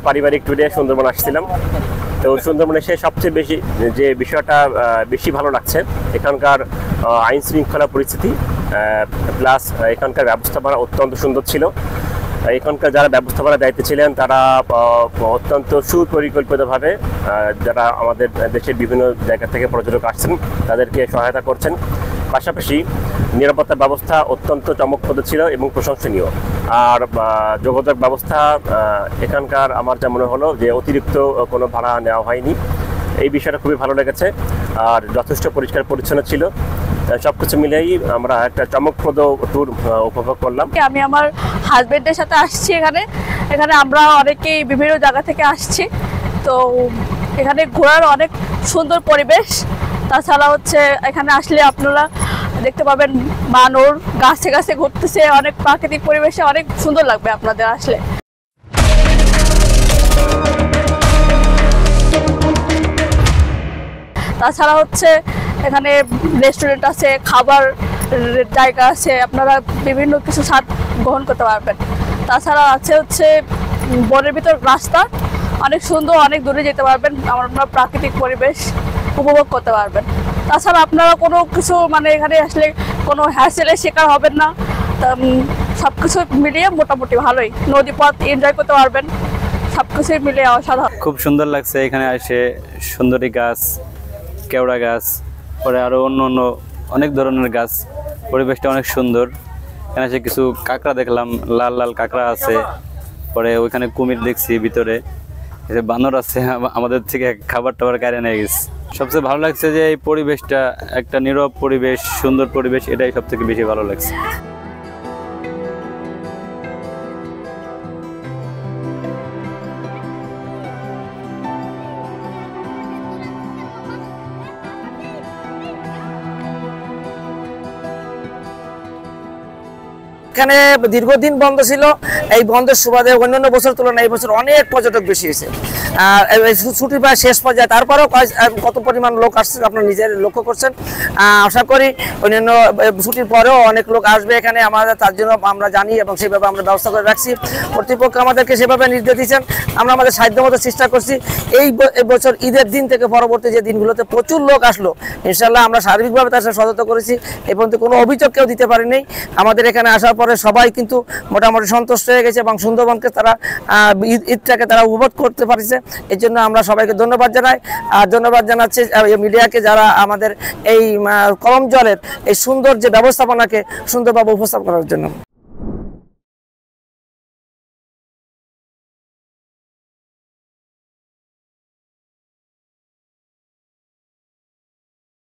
পারিবারিক ট্যুরে সুন্দরবন আসছিলাম। তো সুন্দরবনে এসে সবচেয়ে বেশি যে বিষয়টা বেশি ভালো লাগছে এখানকার আইন শৃঙ্খলা পরিস্থিতি, প্লাস এখানকার ব্যবস্থাপনা অত্যন্ত সুন্দর ছিল। এখানকার যারা ব্যবস্থাপনার দায়িত্বে ছিলেন তারা অত্যন্ত সুপরিকল্পিতভাবে যারা আমাদের দেশের বিভিন্ন জায়গা থেকে পর্যটক আসছেন তাদেরকে সহায়তা করছেন। পাশাপাশি নিরাপত্তা ব্যবস্থা অত্যন্ত চমকপ্রদ ছিল এবং প্রশংসনীয়। আর যোগাযোগ ব্যবস্থা এখানকার আমার যা মনে হলো যে অতিরিক্ত কোনো ভাড়া নেওয়া হয়নি, এই বিষয়টা খুবই ভালো লেগেছে। আর যথেষ্ট পরিষ্কার পরিচ্ছন্ন ছিল। সবকিছু মিলেই আমরা একটা চমকপ্রদ ট্যুর উপভোগ করলাম। আমি আমার হাজবেন্ডের সাথে আসছি এখানে আমরা অনেকেই বিভিন্ন জায়গা থেকে আসছি। তো এখানে ঘোরার অনেক সুন্দর পরিবেশ। তাছাড়া এখানে আসলে আপনারা দেখতে পাবেন বানর গাছে গাছে ঘুরতেছে, অনেক প্রাকৃতিক পরিবেশে অনেক সুন্দর লাগবে আপনাদের আসলে। তাছাড়া এখানে রেস্টুরেন্ট আছে, খাবার জায়গা আছে, আপনারা বিভিন্ন কিছু স্বাদ গ্রহণ করতে পারবেন। তাছাড়া আছে বনের ভিতর রাস্তা অনেক সুন্দর, অনেক দূরে যেতে পারবেন, আমরা প্রাকৃতিক পরিবেশ উপভোগ করতে পারবেন। তাছাড়া আপনারা কোনো কিছু এখানে আসলে কোনো হ্যাসেলের শিকার হবেন না। সব কিছু মিলিয়ে মোটামুটি ভালোই, নদীপথ এনজয় করতে পারবেন, সব কিছুই মিলিয়ে অসাধারণ। খুব সুন্দর লাগছে এখানে এসে। সুন্দরী গাছ, কেওড়া গাছ, পরে আরও অন্য অনেক ধরনের গাছ, পরিবেশটা অনেক সুন্দর। এখানে এসে কিছু কাঁকড়া দেখলাম, লাল লাল কাঁকড়া আছে। পরে ওইখানে কুমির দেখছি, ভিতরে বানর আছে, আমাদের থেকে খাবার টাবার কেড়ে নিয়ে গেছে। সবচেয়ে ভালো লাগছে যে এই পরিবেশটা একটা নীরব পরিবেশ, সুন্দর পরিবেশ, এটাই সব থেকে বেশি ভালো লাগছে। এখানে দীর্ঘদিন বন্ধ ছিল, এই বন্ধের সুবাদে অন্যান্য বছর তুলনায় এই বছর অনেক পর্যটক বেশি হয়েছে। ছুটি প্রায় শেষ পর্যায়ে, তারপরেও কত পরিমাণ লোক আসছে আপনারা নিজের লক্ষ্য করছেন। আশা করি অন্যান্য ছুটির পরেও অনেক লোক আসবে এখানে, আমাদের তার জন্য আমরা জানি এবং সেভাবে আমরা ব্যবস্থা করে রাখছি। কর্তৃপক্ষ আমাদেরকে সেভাবে নির্দেশ দিচ্ছেন, আমরা আমাদের সাধ্যমতো চেষ্টা করছি। এই বছর ঈদের দিন থেকে পরবর্তী যে দিনগুলোতে প্রচুর লোক আসলো, ইনশাল্লাহ আমরা সার্বিকভাবে তার সাথে সতর্ক করেছি। এ পর্যন্ত কোনো অভিযোগ কেউ দিতে পারেনি। আমাদের এখানে আসার পরে সবাই কিন্তু মোটামুটি সন্তুষ্ট হয়ে গেছে এবং সুন্দরবনকে তারা ঈদটাকে তারা উপভোগ করতে পারছে। এই জন্য আমরা সবাইকে ধন্যবাদ জানাই। আর ধন্যবাদ জানাচ্ছি মিডিয়াকে, যারা আমাদের এই কলম জলের এই সুন্দর যে ব্যবস্থাপনাকে সুন্দরভাবে উপস্থাপন করার জন্য।